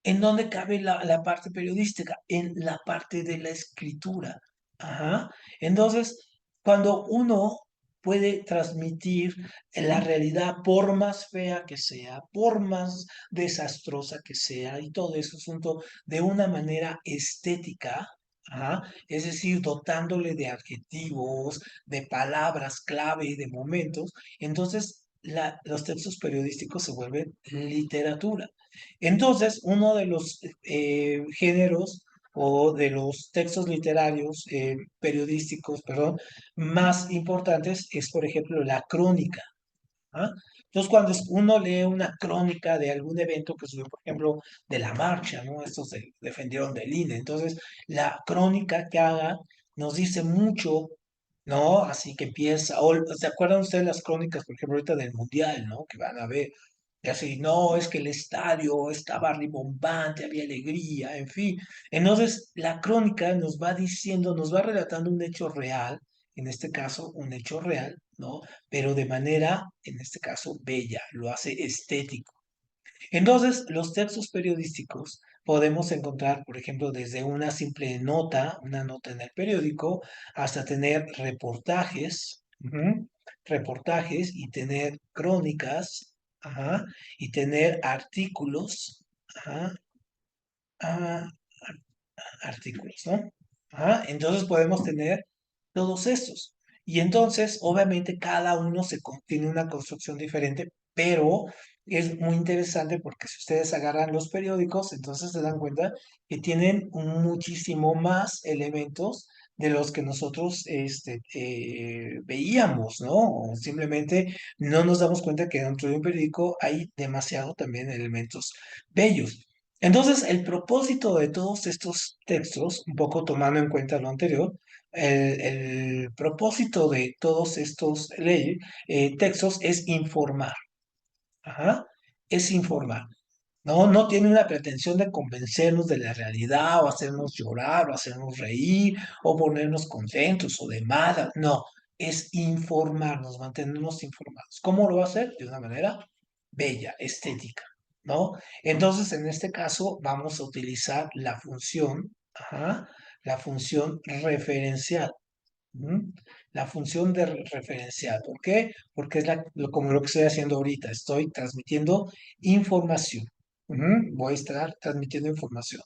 A: ¿en dónde cabe la parte periodística? En la parte de la escritura. Ajá. Entonces, cuando uno puede transmitir la realidad, por más fea que sea, por más desastrosa que sea, y todo eso asunto de una manera estética, ajá, es decir, dotándole de adjetivos, de palabras clave, de momentos, entonces los textos periodísticos se vuelven literatura. Entonces, uno de los géneros o de los textos literarios, periodísticos, perdón, más importantes es, por ejemplo, la crónica. ¿Ah? Entonces, cuando uno lee una crónica de algún evento que sucedió, por ejemplo, de la marcha, ¿no? Estos defendieron del INE. Entonces, la crónica que haga nos dice mucho, ¿no? Así que empieza, o ¿se acuerdan ustedes las crónicas, por ejemplo, ahorita del Mundial, ¿no? Que van a ver. Y así, no, es que el estadio estaba rimbombante, había alegría, en fin. Entonces, la crónica nos va diciendo, nos va relatando un hecho real, en este caso, un hecho real, ¿no? Pero de manera, en este caso, bella, lo hace estético. Entonces, los textos periodísticos podemos encontrar, por ejemplo, desde una simple nota, una nota en el periódico, hasta tener reportajes, reportajes y tener crónicas, ajá, y tener artículos, ajá, ah, artículos, ¿no? Ajá, entonces podemos tener todos estos. Y entonces, obviamente, cada uno tiene una construcción diferente, pero es muy interesante porque si ustedes agarran los periódicos, entonces se dan cuenta que tienen muchísimo más elementos de los que nosotros veíamos, ¿no? O simplemente no nos damos cuenta que dentro de un periódico hay demasiado también elementos bellos. Entonces, el propósito de todos estos textos, un poco tomando en cuenta lo anterior, el propósito de todos estos textos es informar, ajá, es informar. No, no tiene una pretensión de convencernos de la realidad o hacernos llorar o hacernos reír o ponernos contentos o de malas. No, es informarnos, mantenernos informados. ¿Cómo lo va a hacer? De una manera bella, estética, ¿no? Entonces, en este caso, vamos a utilizar la función, ajá, la función referencial. ¿Mm? La función de referencial. ¿Por qué? Porque es como lo que estoy haciendo ahorita. Estoy transmitiendo información. Voy a estar transmitiendo información.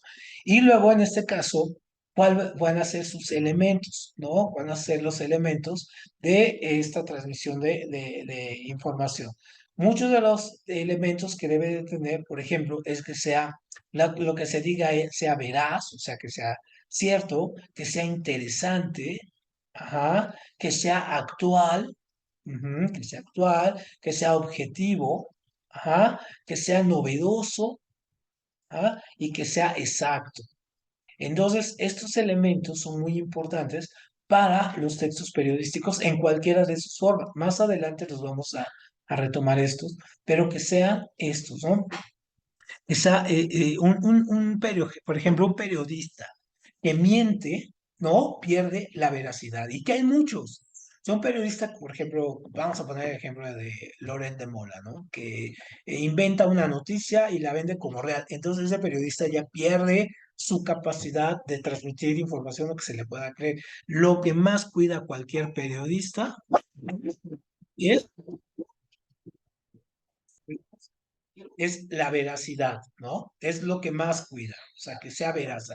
A: Y luego, en este caso, ¿cuáles van a ser sus elementos? ¿No? Van a ser los elementos de esta transmisión de información. Muchos de los elementos que debe de tener, por ejemplo, es que sea lo que se diga sea veraz, o sea, que sea cierto, que sea interesante, ajá, que sea actual, que sea objetivo, ajá, que sea novedoso, ajá, y que sea exacto. Entonces, estos elementos son muy importantes para los textos periodísticos en cualquiera de sus formas. Más adelante los vamos a retomar estos, pero que sean estos, ¿no? Por ejemplo, un periodista que miente, ¿no? Pierde la veracidad. Y que hay muchos. Son periodistas, por ejemplo, vamos a poner el ejemplo de Loret de Mola, ¿no? Que inventa una noticia y la vende como real. Entonces ese periodista ya pierde su capacidad de transmitir información o que se le pueda creer. Lo que más cuida cualquier periodista es es la veracidad, ¿no? Es lo que más cuida, o sea, que sea veraz.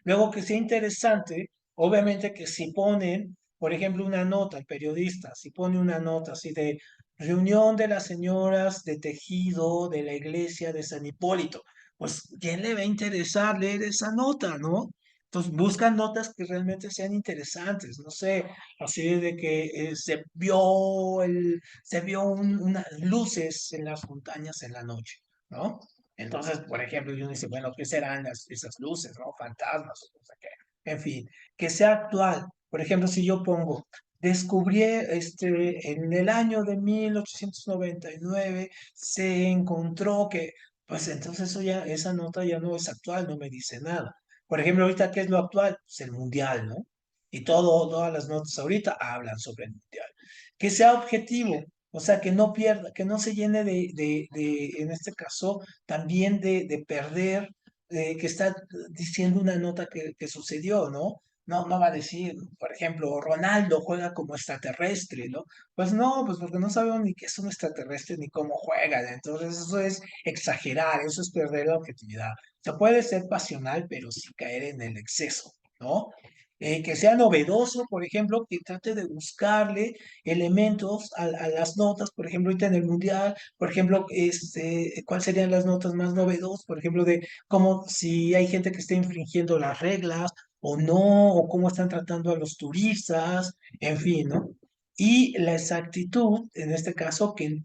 A: Luego, que sea interesante, obviamente que si ponen, por ejemplo, una nota, el periodista, si pone una nota así de reunión de las señoras de tejido de la iglesia de San Hipólito, pues, ¿quién le va a interesar leer esa nota, no? Entonces buscan notas que realmente sean interesantes, no sé, así de que se vio unas luces en las montañas en la noche, ¿no? Entonces, por ejemplo, uno dice, bueno, ¿qué serán esas luces, no? Fantasmas, o no sé qué. En fin, que sea actual. Por ejemplo, si yo pongo, descubrí, en el año de 1899 se encontró que, pues entonces esa nota ya no es actual, no me dice nada. Por ejemplo, ahorita, ¿qué es lo actual? Pues el mundial, ¿no? Y todas las notas ahorita hablan sobre el mundial. Que sea objetivo, o sea, que no pierda, que no se llene en este caso, también de perder, que está diciendo una nota que sucedió, ¿no? No, no va a decir, por ejemplo, Ronaldo juega como extraterrestre, ¿no? Pues no, pues porque no sabemos ni qué es un extraterrestre ni cómo juega. Entonces eso es exagerar, eso es perder la objetividad. O sea, puede ser pasional, pero sin caer en el exceso, ¿no? Que sea novedoso, por ejemplo, que trate de buscarle elementos a las notas, por ejemplo, ahorita en el mundial, por ejemplo, ¿cuáles serían las notas más novedosas? Por ejemplo, de cómo si hay gente que está infringiendo las reglas o no, o cómo están tratando a los turistas, en fin, ¿no? Y la exactitud, en este caso, que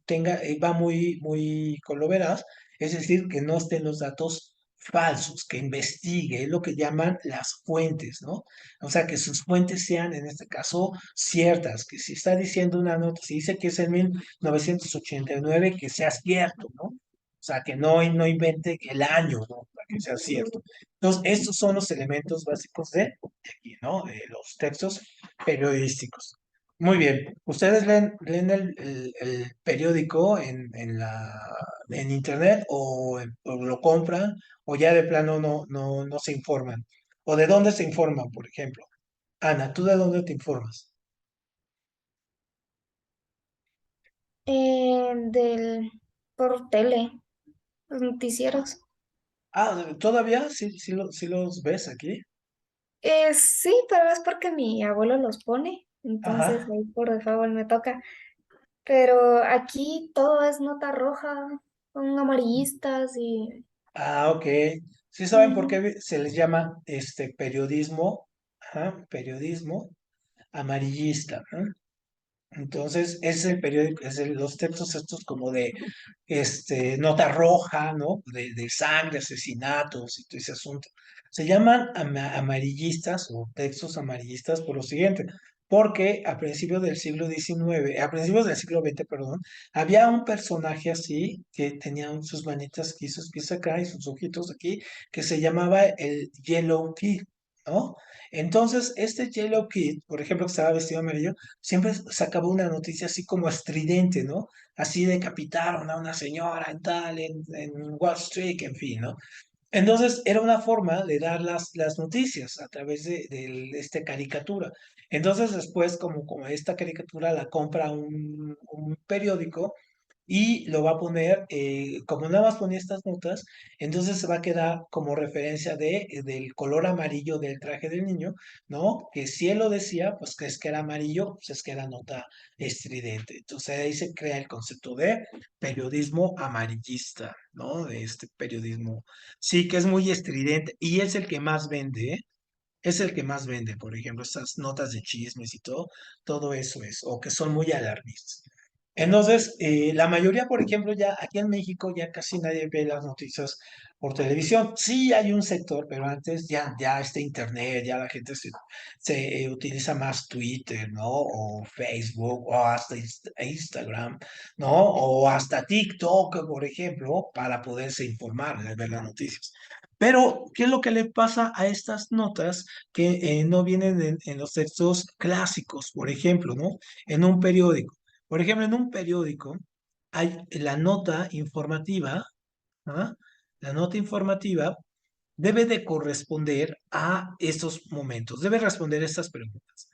A: va muy con lo veraz, es decir, que no estén los datos falsos, que investigue, es lo que llaman las fuentes, ¿no? O sea, que sus fuentes sean, en este caso, ciertas, que si está diciendo una nota, si dice que es en 1989, que sea cierto, ¿no? O sea, que no invente el año, ¿no? Para que sea cierto. Entonces, estos son los elementos básicos de aquí, ¿no? De los textos periodísticos. Muy bien. ¿Ustedes leen el periódico en internet o lo compran o ya de plano no se informan? ¿O de dónde se informan, por ejemplo? Ana, ¿tú de dónde te informas?
F: Por tele, los noticieros.
A: Ah, ¿todavía? Sí, sí los ves aquí.
F: Sí, pero es porque mi abuelo los pone, entonces
A: Ajá.
F: ahí por default me toca. Pero aquí todo es nota roja, son amarillistas y...
A: Ah, ok. ¿Sí saben por
F: Ujú.
A: qué se les llama periodismo? Ajá, periodismo amarillista, ¿no? Entonces, es el periódico, los textos estos como de nota roja, ¿no? De sangre, asesinatos y todo ese asunto. Se llaman amarillistas o textos amarillistas por lo siguiente, porque a principios del siglo XIX, a principios del siglo XX, perdón, había un personaje así que tenía sus manitas aquí, sus pies acá y sus ojitos aquí, que se llamaba el Yellow Kid, ¿no? Entonces, este Yellow Kid, por ejemplo, que estaba vestido amarillo, siempre sacaba una noticia así como estridente, ¿no? Así decapitaron a una señora en tal, en Wall Street, en fin, ¿no? Entonces era una forma de dar las noticias a través de esta caricatura. Entonces después, como esta caricatura la compra un periódico y lo va a poner, como nada más ponía estas notas, entonces se va a quedar como referencia del color amarillo del traje del niño, ¿no? Que si él lo decía, pues que es que era amarillo, pues es que era nota estridente. Entonces ahí se crea el concepto de periodismo amarillista, ¿no? De este periodismo, sí, que es muy estridente y es el que más vende, ¿eh? Es el que más vende, por ejemplo, estas notas de chismes y todo eso es, o que son muy alarmistas. Entonces, la mayoría, por ejemplo, ya aquí en México ya casi nadie ve las noticias por televisión. Sí hay un sector, pero antes ya está internet, ya la gente se utiliza más Twitter, ¿no? O Facebook, o hasta Instagram, ¿no? O hasta TikTok, por ejemplo, para poderse informar, de ver las noticias. Pero, ¿qué es lo que le pasa a estas notas que no vienen en los textos clásicos, por ejemplo, ¿no? En un periódico. Por ejemplo, en un periódico hay la nota informativa, ¿ah? La nota informativa debe de corresponder a estos momentos, debe responder estas preguntas.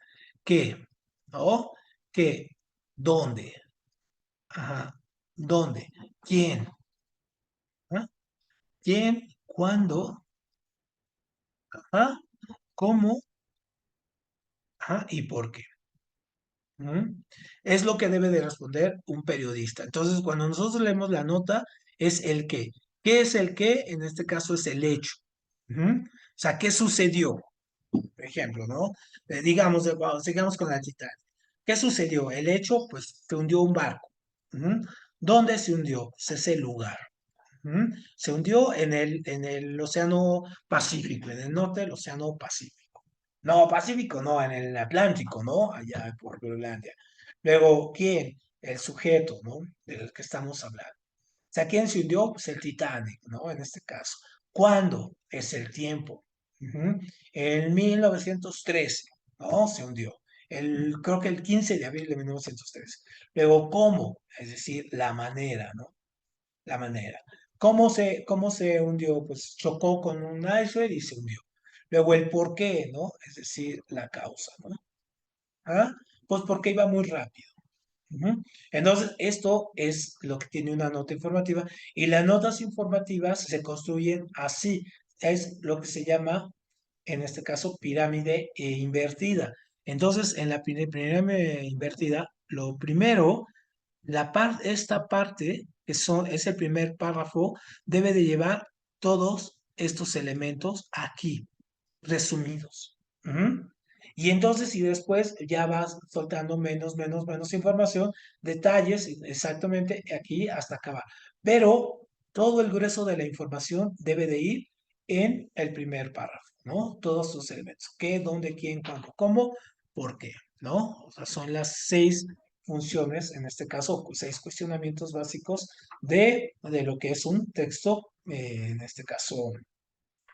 A: ¿Qué? ¿No? ¿Qué? ¿Dónde? Ajá. ¿Dónde? ¿Quién? ¿Ah? ¿Quién? ¿Cuándo? ¿Ah? ¿Cómo? ¿Ah? ¿Y por qué? ¿Mm? Es lo que debe de responder un periodista. Entonces, cuando nosotros leemos la nota, es el qué. ¿Qué es el qué? En este caso es el hecho. Ujú. O sea, ¿qué sucedió? Por ejemplo, ¿no? Digamos, sigamos con la Titanic. ¿Qué sucedió? El hecho, pues, se hundió un barco. Ujú. ¿Dónde se hundió? Pues es el lugar. Ujú. Se hundió en el Océano Pacífico, en el norte del Océano Pacífico. No, Pacífico, no, en el Atlántico, ¿no? Allá por Groenlandia. Luego, ¿quién? El sujeto, ¿no? Del que estamos hablando. O sea, ¿quién se hundió? Pues el Titanic, ¿no? En este caso. ¿Cuándo? Es el tiempo. Ujú. En 1913, ¿no? Se hundió. Creo que el 15 de abril de 1913. Luego, ¿cómo? Es decir, la manera, ¿no? La manera. ¿Cómo se hundió? Pues chocó con un iceberg y se hundió. Luego el por qué, ¿no? Es decir, la causa, ¿no? ¿Ah? Pues porque iba muy rápido. Ujú. Entonces, esto es lo que tiene una nota informativa y las notas informativas se construyen así. Es lo que se llama, en este caso, pirámide invertida. Entonces, en la pirámide invertida, lo primero esta parte, es el primer párrafo, debe de llevar todos estos elementos aquí, resumidos. Ujú. Y entonces, y después ya vas soltando menos información, detalles, exactamente aquí hasta acabar. Pero todo el grueso de la información debe de ir en el primer párrafo, ¿no? Todos sus elementos. ¿Qué, dónde, quién, cuándo, cómo, por qué, ¿no? O sea, son las 6 funciones, en este caso, 6 cuestionamientos básicos de lo que es un texto, en este caso,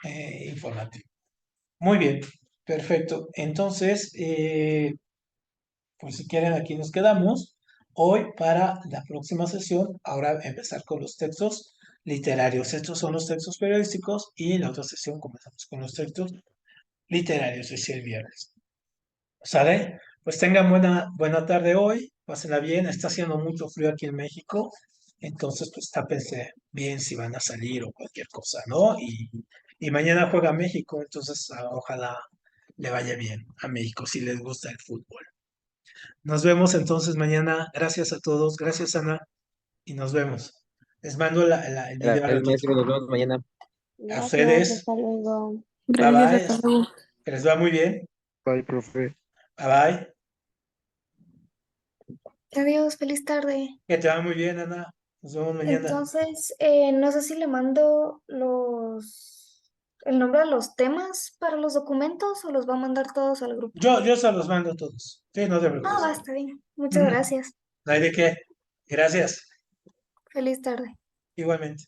A: informativo. Muy bien, perfecto. Entonces, pues si quieren, aquí nos quedamos. Hoy para la próxima sesión, ahora empezar con los textos literarios. Estos son los textos periodísticos y en la otra sesión comenzamos con los textos literarios, es decir, el viernes. ¿Sale? Pues tengan buena tarde hoy, pásenla bien, está haciendo mucho frío aquí en México, entonces pues tápense bien si van a salir o cualquier cosa, ¿no? Y mañana juega México, entonces ojalá le vaya bien a México si les gusta el fútbol. Nos vemos entonces mañana, gracias a todos, gracias Ana, y nos vemos. Les mando el video a
D: Gracias,
A: ratito.
D: maestro, nos vemos mañana.
A: A
B: Gracias,
A: ustedes,
B: hasta luego.
A: bye
E: Gracias,
A: bye,
E: hasta luego.
A: que les va muy bien,
C: Bye, profe.
A: bye bye,
F: Adiós, feliz tarde.
A: que te va muy bien Ana, nos vemos mañana.
F: Entonces, no sé si le mando el nombre de los temas para los documentos o los va a mandar todos al grupo.
A: Yo se los mando a todos. Sí, no te
F: Ah, va,
A: preocupes.
F: está bien. Muchas
A: Ujú.
F: gracias.
A: No hay de qué. Gracias.
F: Feliz tarde.
A: Igualmente.